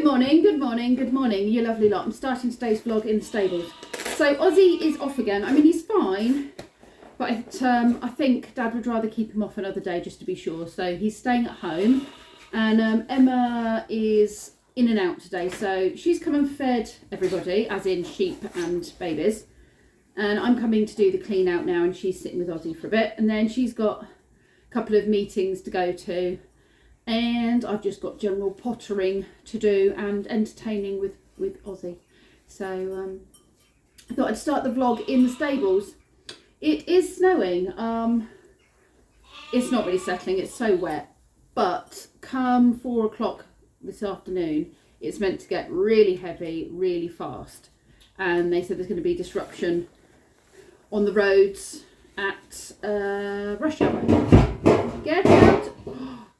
Good morning, good morning, good morning, you lovely lot. I'm starting today's vlog in the stables. So Ozzy is off again. I mean, he's fine, but I think Dad would rather keep him off another day just to be sure. So he's staying at home, and Emma is in and out today. So she's come and fed everybody, as in sheep and babies. And I'm coming to do the clean out now, and she's sitting with Ozzy for a bit. And then she's got a couple of meetings to go to. And I've just got general pottering to do and entertaining with Ozzy. So I thought I'd start the vlog in the stables. It is snowing. It's not really settling, it's so wet. But come 4 o'clock this afternoon, it's meant to get really heavy, really fast. And they said there's going to be disruption on the roads at rush hour. Get out!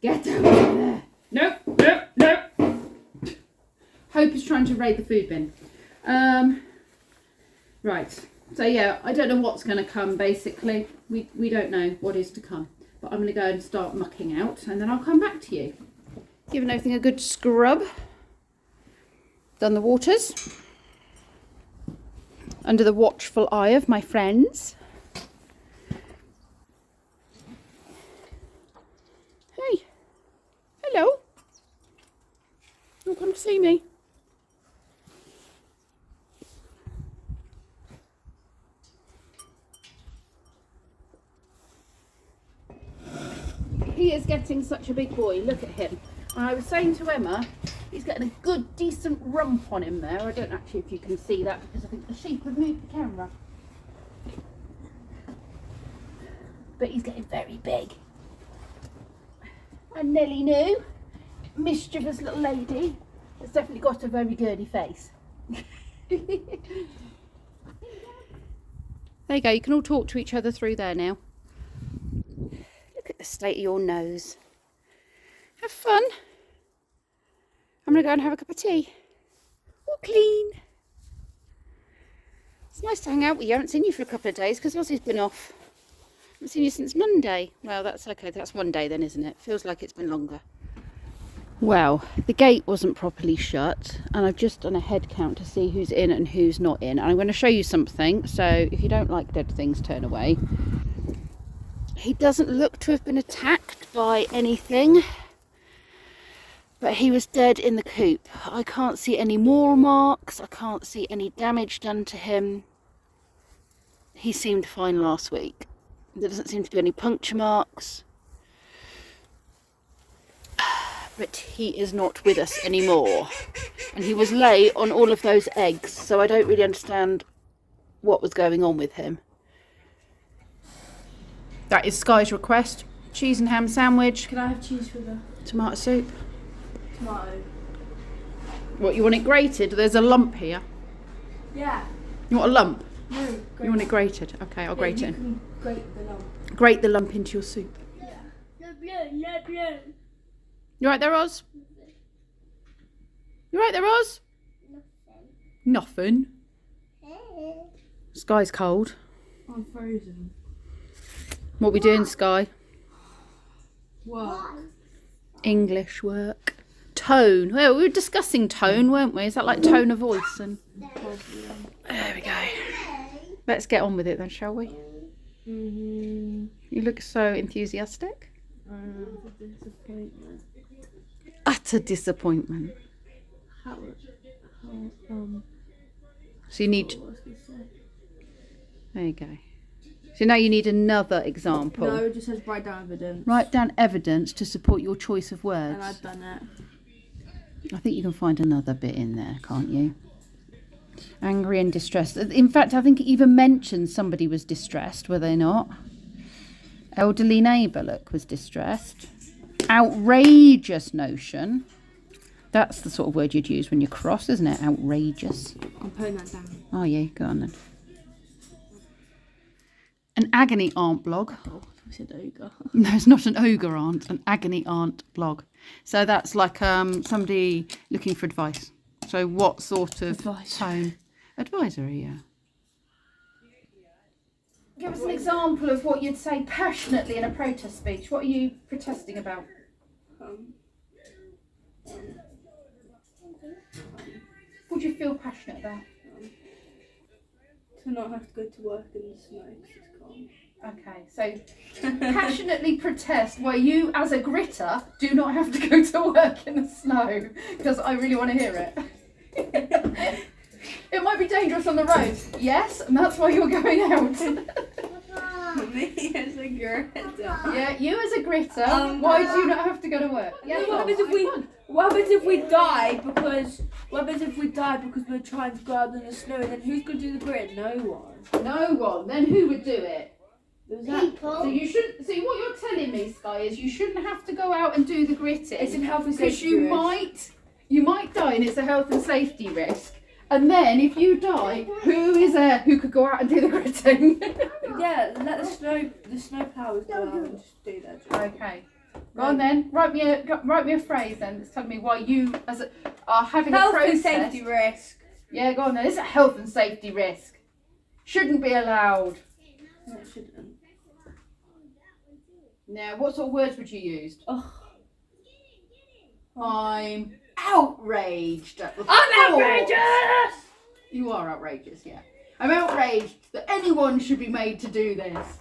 Get out of there! No, no, no! Hope is trying to raid the food bin. Right, so yeah, I don't know what's going to come basically. We don't know what is to come. But I'm going to go and start mucking out and then I'll come back to you. Giving everything a good scrub. Done the waters. Under the watchful eye of my friends. Hey. Hello. You'll come to see me. He is getting such a big boy. Look at him. And I was saying to Emma, he's getting a good, decent rump on him there. I don't actually if you can see that because I think the sheep have moved the camera. But he's getting very big. And Nellie knew, mischievous little lady, has definitely got a very girly face. There you go, you can all talk to each other through there now. Look at the state of your nose. Have fun. I'm going to go and have a cup of tea. All clean. It's nice to hang out with you. I haven't seen you for a couple of days because Ozzy's been off. I haven't seen you since Monday. Well, that's okay. That's one day then, isn't it? Feels like it's been longer. Well, the gate wasn't properly shut and I've just done a head count to see who's in and who's not in. And I'm going to show you something. So if you don't like dead things, turn away. He doesn't look to have been attacked by anything. But he was dead in the coop. I can't see any maul marks. I can't see any damage done to him. He seemed fine last week. There doesn't seem to be any puncture marks. But he is not with us anymore. And he was lay on all of those eggs. So I don't really understand what was going on with him. That is Skye's request. Cheese and ham sandwich. Can I have cheese with a tomato soup? tomato? What, you want it grated? There's a lump here. Yeah. You want a lump? No. You want it grated? Okay, I'll grate it. You can grate the lump. Grate the lump into your soup. Yeah. You right there, Oz? You right there, Oz? Nothing. Skye's cold. I'm frozen. What we doing, Skye? What? English work. Tone. Well, we were discussing tone, weren't we? Is that like tone of voice? And there we go. Let's get on with it then, shall we? Mm-hmm. You look so enthusiastic. Disappointment. Utter disappointment. So you need. There you go. So now you need another example. No, it just says write down evidence. Write down evidence to support your choice of words. And I've done it. I think you can find another bit in there, can't you? Angry and distressed. In fact, I think it even mentioned somebody was distressed, were they not? Elderly neighbour, look, was distressed. Outrageous notion. That's the sort of word you'd use when you're cross, isn't it? Outrageous. I'm putting that down. Oh, yeah, go on then. An agony aunt blog. Oh, I said ogre. No, it's not an ogre aunt, an agony aunt blog. So that's like somebody looking for advice. So what sort of tone? Advisory, yeah. Give us an example of what you'd say passionately in a protest speech. What are you protesting about? would you feel passionate about? To not have to go to work in the snow because it's cold. Okay, so passionately protest why you, as a gritter, do not have to go to work in the snow, because I really want to hear it. It might be dangerous on the road, yes, and that's why you're going out. Me as a gritter. Yeah, you as a gritter, why do you not have to go to work? Yeah, What happens if we die because we're trying to go out in the snow, and then who's going to do the grit? No one. No one. Then who would do it? People. So you should see what you're telling me, Skye, is you shouldn't have to go out and do the gritting. It's a health and because safety risk. you might die, and it's a health and safety risk. And then if you die, who is there who could go out and do the gritting? Yeah, let the snow ploughs go out and just do that. Okay. Go on then. Write me a phrase then that's telling me why you are having a protest. Health and safety risk. Yeah, go on then. It's a health and safety risk. Shouldn't be allowed. No, it shouldn't. Now, what sort of words would you use? Oh. I'm outraged at the I'm thought. outrageous! You are outrageous, yeah. I'm outraged that anyone should be made to do this.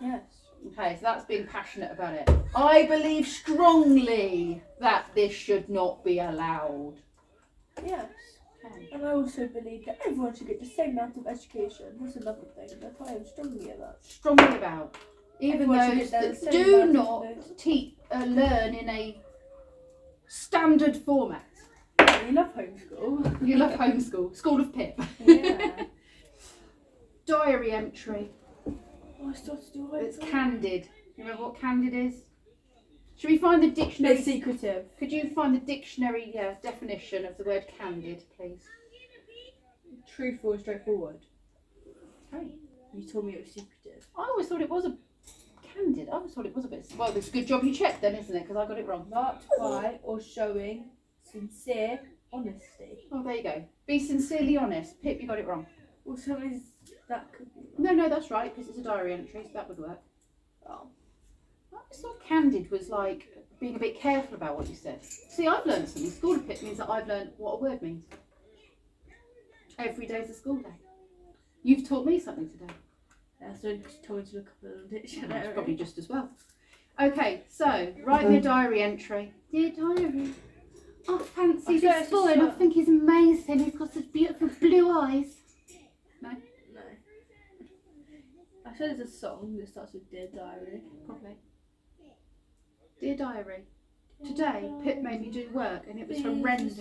Yes. Okay, so that's being passionate about it. I believe strongly that this should not be allowed. Yes. Okay. And I also believe that everyone should get the same amount of education. That's another thing that I am strongly about. Strongly about. Even Everyone should those get the that same do amount not learn in a standard format. You love homeschool. You love homeschool. School of Pip. Yeah. Diary entry. Oh, I started to do it. It's candid. You remember what candid is? Should we find the dictionary? It's secretive. Could you find the dictionary definition of the word candid, please? Truthful and straightforward. Okay. You told me it was secretive. I always thought it was a candid. I always thought it was a bit. Well, it's a good job you checked then, isn't it? Because I got it wrong. Not by or showing sincere honesty. Oh, there you go. Be sincerely honest. Pip, you got it wrong. Well, something that could be. No, that's right, because it's a diary entry, so that would work. Oh. I just thought candid was like being a bit careful about what you said. See, I've learned something. School of Pip means that I've learned what a word means. Every day's a school day. You've taught me something today. Yeah, so you told me to look up the dictionary. It's probably just as well. Okay, so write me a diary entry. Dear diary, I fancy this boy and I think he's amazing. He's got such beautiful blue eyes. No? No. I said it's a song that starts with Dear Diary. Probably. Dear diary, today Pip made me do work and it was horrendous.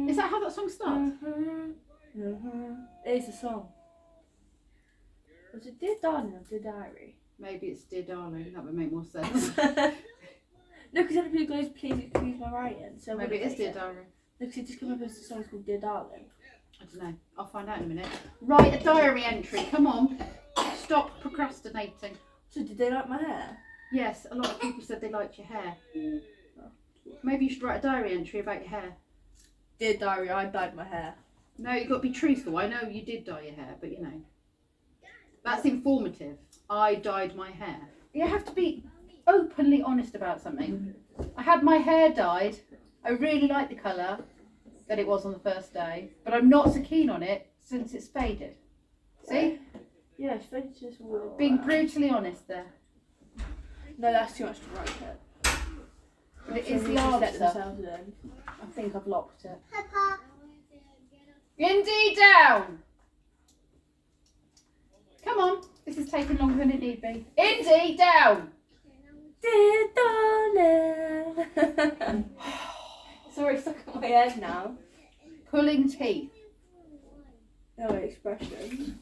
Is that how that song starts? It is a song. Was it Dear Darling or Dear Diary? Maybe it's Dear Darling, that would make more sense. No, because then people goes, please excuse my writing. So Maybe it is Dear Diary. No, because it just came up as a song called Dear Darling. I don't know, I'll find out in a minute. Write a diary entry, come on. Stop procrastinating. So did they like my hair? Yes, a lot of people said they liked your hair. Maybe you should write a diary entry about your hair. Dear Diary, I dyed my hair. No, you've got to be truthful. I know you did dye your hair, but you know. That's informative. I dyed my hair. You have to be openly honest about something. I had my hair dyed. I really like the colour that it was on the first day, but I'm not so keen on it since it's faded. See? Yeah, it's faded just weird. Being brutally honest there. No, that's too much to write it. But it is the Let answer. themselves in. I think I've locked it. Indeed down! Come on, this is taking longer than it need be. Indy down! Dear darling. Sorry, stuck on my head now. Pulling teeth. No expression.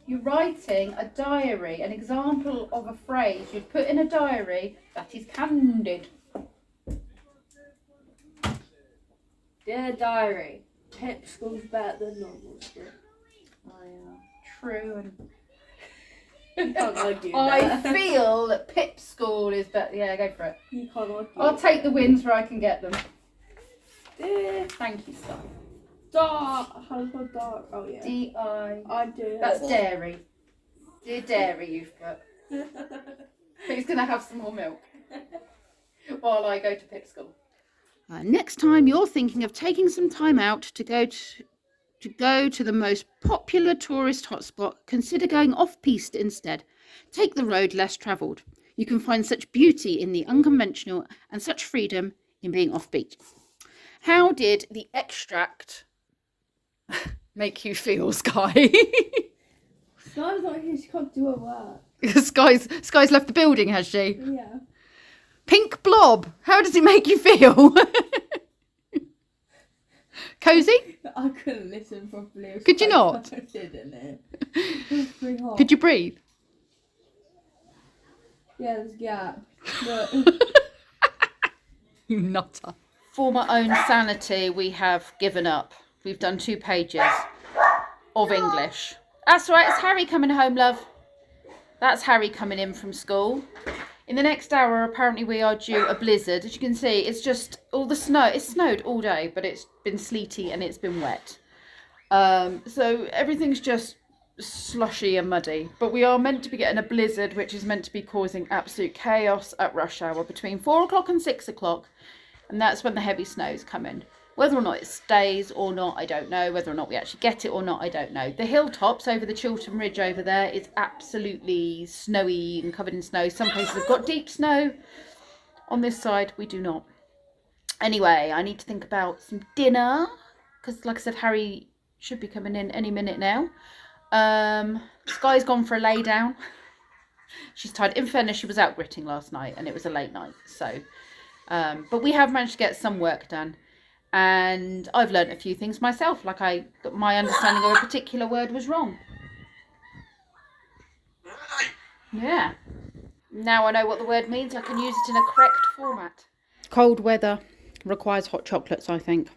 You're writing a diary, an example of a phrase you'd put in a diary that is candid. Dear Diary, Pip school's better than normal school. True, and You can't argue I that. feel that Pip school is better. Yeah, go for it. You can't argue. I'll take the wins where I can get them. Dear Thank you, Skye. Dark. How do you spell dark? Oh yeah. D-I. I do. That's dairy. Dear dairy, you've put. Who's going to have some more milk? while I go to Pip school. Next time you're thinking of taking some time out to go to the most popular tourist hotspot, consider going off-piste instead. Take the road less travelled. You can find such beauty in the unconventional and such freedom in being offbeat. How did the extract make you feel, Skye? Skye's not here, she can't do her work. Skye's left the building, has she? Yeah. Pink blob, how does it make you feel? Cosy? I couldn't listen properly. It was Could you quite not? cold, didn't it? It was pretty hot. Could you breathe? Yeah, there's a gap. But You nutter. For my own sanity, we have given up. We've done 2 pages of English. That's right, it's Harry coming home, love. That's Harry coming in from school. In the next hour, apparently we are due a blizzard. As you can see, it's just all the snow. It's snowed all day, but it's been sleety and it's been wet. So everything's just slushy and muddy. But we are meant to be getting a blizzard, which is meant to be causing absolute chaos at rush hour between 4 o'clock and 6 o'clock. And that's when the heavy snows come in. Whether or not it stays or not, I don't know. Whether or not we actually get it or not, I don't know. The hilltops over the Chiltern Ridge over there is absolutely snowy and covered in snow. Some places have got deep snow. On this side, we do not. Anyway, I need to think about some dinner. Because, like I said, Harry should be coming in any minute now. Skye's gone for a lay down. She's tired. In fairness, she was out gritting last night and it was a late night. So, but we have managed to get some work done. And I've learnt a few things myself, like my understanding of a particular word was wrong. Yeah. Now I know what the word means, I can use it in a correct format. Cold weather requires hot chocolates, I think.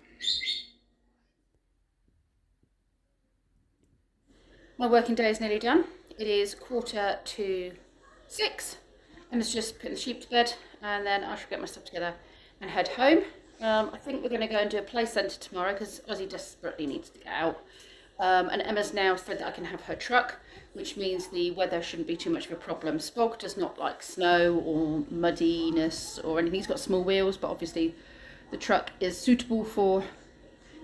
My working day is nearly done. It is 5:45, and it's just putting the sheep to bed, and then I shall get my stuff together and head home. I think we're going to go and do a play centre tomorrow because Ozzy desperately needs to get out. And Emma's now said that I can have her truck, which means the weather shouldn't be too much of a problem. Spog does not like snow or muddiness or anything. He's got small wheels, but obviously the truck is suitable for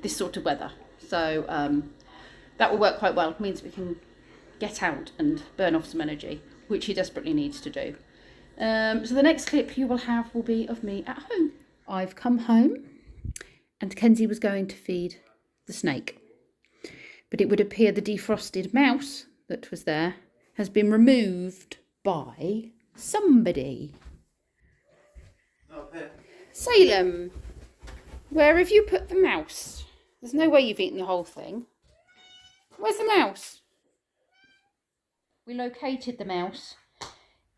this sort of weather. So that will work quite well. It means we can get out and burn off some energy, which he desperately needs to do. So the next clip you will have will be of me at home. I've come home and Kenzie was going to feed the snake. But it would appear the defrosted mouse that was there has been removed by somebody. Salem, where have you put the mouse? There's no way you've eaten the whole thing. Where's the mouse? We located the mouse.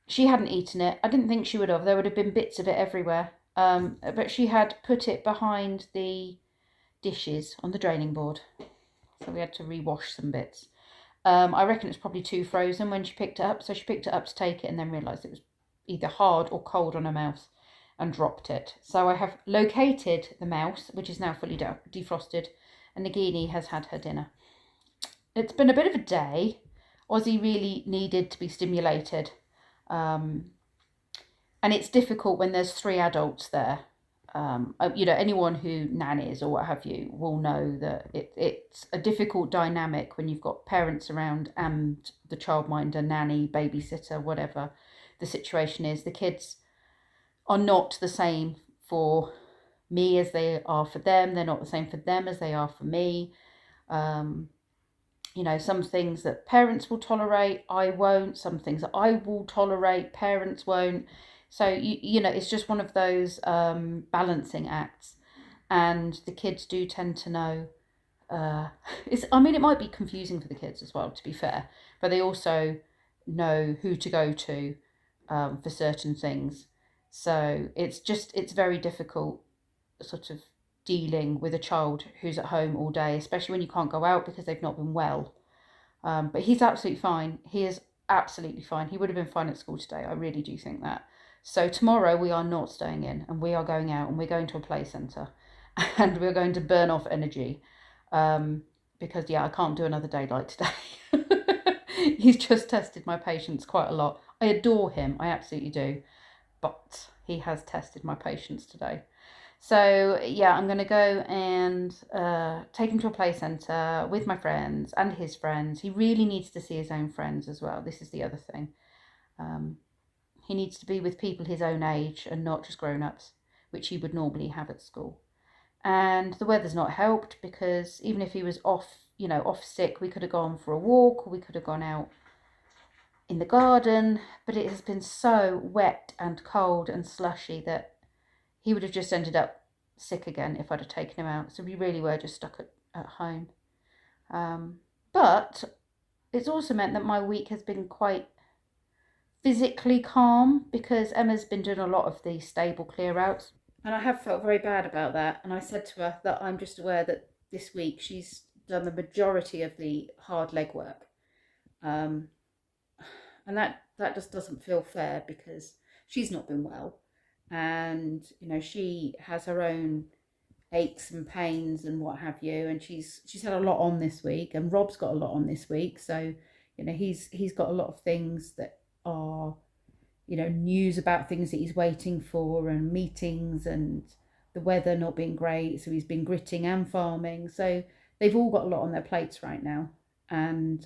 She hadn't eaten it. I didn't think she would have. There would have been bits of it everywhere. But she had put it behind the dishes on the draining board. So we had to rewash some bits. I reckon it's probably too frozen when she picked it up. So she picked it up to take it and then realised it was either hard or cold on her mouth and dropped it. So I have located the mouse, which is now fully defrosted, and Nagini has had her dinner. It's been a bit of a day. Ozzy really needed to be stimulated. And it's difficult when there's 3 adults there. Anyone who nannies or what have you will know that it's a difficult dynamic when you've got parents around and the childminder, nanny, babysitter, whatever the situation is. The kids are not the same for me as they are for them. They're not the same for them as they are for me. Some things that parents will tolerate, I won't. Some things that I will tolerate, parents won't. So, it's just one of those balancing acts. And the kids do tend to know. It might be confusing for the kids as well, to be fair. But they also know who to go to for certain things. So it's very difficult sort of dealing with a child who's at home all day, especially when you can't go out because they've not been well. But he's absolutely fine. He is absolutely fine. He would have been fine at school today. I really do think that. So tomorrow we are not staying in and we are going out and we're going to a play centre and we're going to burn off energy because, I can't do another day like today. He's just tested my patience quite a lot. I adore him. I absolutely do. but he has tested my patience today. So yeah, I'm going to go and take him to a play centre with my friends and his friends. He really needs to see his own friends as well. This is the other thing. He needs to be with people his own age and not just grown-ups, which he would normally have at school. And the weather's not helped, because even if he was off, off sick, we could have gone for a walk, or we could have gone out in the garden, but it has been so wet and cold and slushy that he would have just ended up sick again if I'd have taken him out. So we really were just stuck at home. But it's also meant that my week has been quite physically calm, because Emma's been doing a lot of the stable clear outs. And I have felt very bad about that. And I said to her that I'm just aware that this week she's done the majority of the hard legwork. And that just doesn't feel fair, because she's not been well. And, she has her own aches and pains and what have you. And she's had a lot on this week. And Rob's got a lot on this week. So, he's got a lot of things that are, news about things that he's waiting for, and meetings, and the weather not being great. So he's been gritting and farming. So they've all got a lot on their plates right now. And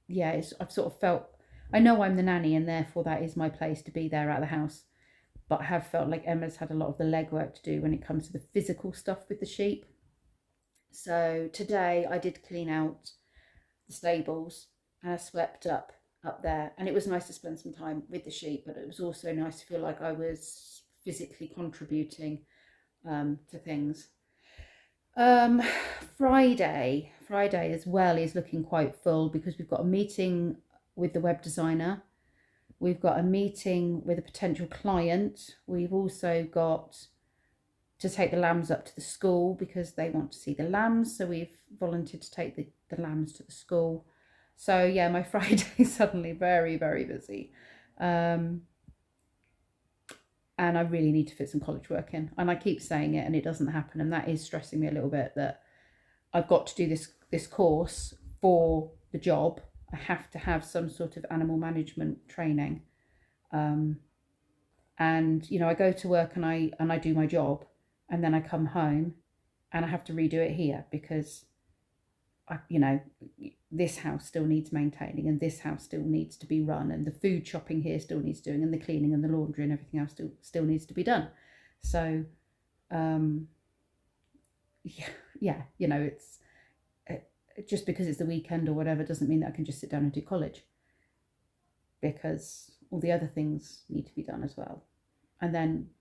yeah, I've sort of felt, I know I'm the nanny and therefore that is my place to be there at the house. But I have felt like Emma's had a lot of the legwork to do when it comes to the physical stuff with the sheep. So today I did clean out the stables and I swept up there, and it was nice to spend some time with the sheep, but it was also nice to feel like I was physically contributing to things. Friday as well is looking quite full, because we've got a meeting with the web designer, we've got a meeting with a potential client, we've also got to take the lambs up to the school because they want to see the lambs, so we've volunteered to take the lambs to the school. So yeah, my Friday is suddenly very, very busy. And I really need to fit some college work in. And I keep saying it and it doesn't happen. And that is stressing me a little bit, that I've got to do this course for the job. I have to have some sort of animal management training. And, I go to work and I do my job, and then I come home and I have to redo it here, because this house still needs maintaining, and this house still needs to be run, and the food shopping here still needs doing, and the cleaning and the laundry and everything else still needs to be done. So yeah, it's just because it's the weekend or whatever doesn't mean that I can just sit down and do college, because all the other things need to be done as well. And then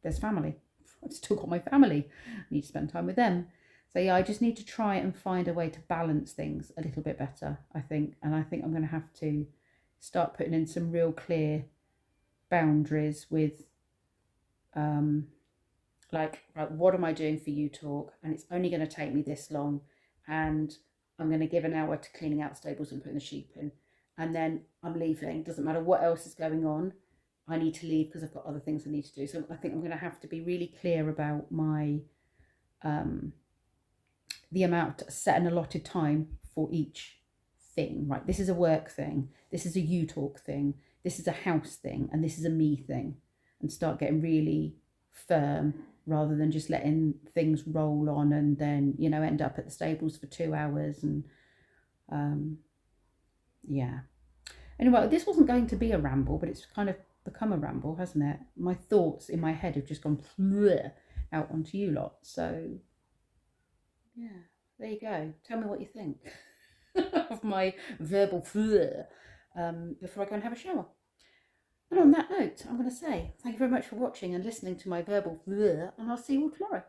there's family. I've still got my family. I need to spend time with them. So yeah, I just need to try and find a way to balance things a little bit better, I think. And I think I'm going to have to start putting in some real clear boundaries with, like, right, what am I doing for you talk? And it's only going to take me this long. And I'm going to give an hour to cleaning out stables and putting the sheep in. And then I'm leaving. Doesn't matter what else is going on. I need to leave because I've got other things I need to do. So I think I'm going to have to be really clear about my... the amount set an allotted time for each thing, right? This is a work thing, this is a you talk thing, this is a house thing, and this is a me thing, and start getting really firm rather than just letting things roll on and then end up at the stables for 2 hours. And yeah, anyway, this wasn't going to be a ramble, but it's kind of become a ramble, hasn't it? My thoughts in my head have just gone out onto you lot. So yeah, there you go. Tell me what you think of my verbal before I go and have a shower. And on that note, I'm going to say thank you very much for watching and listening to my verbal and I'll see you all tomorrow.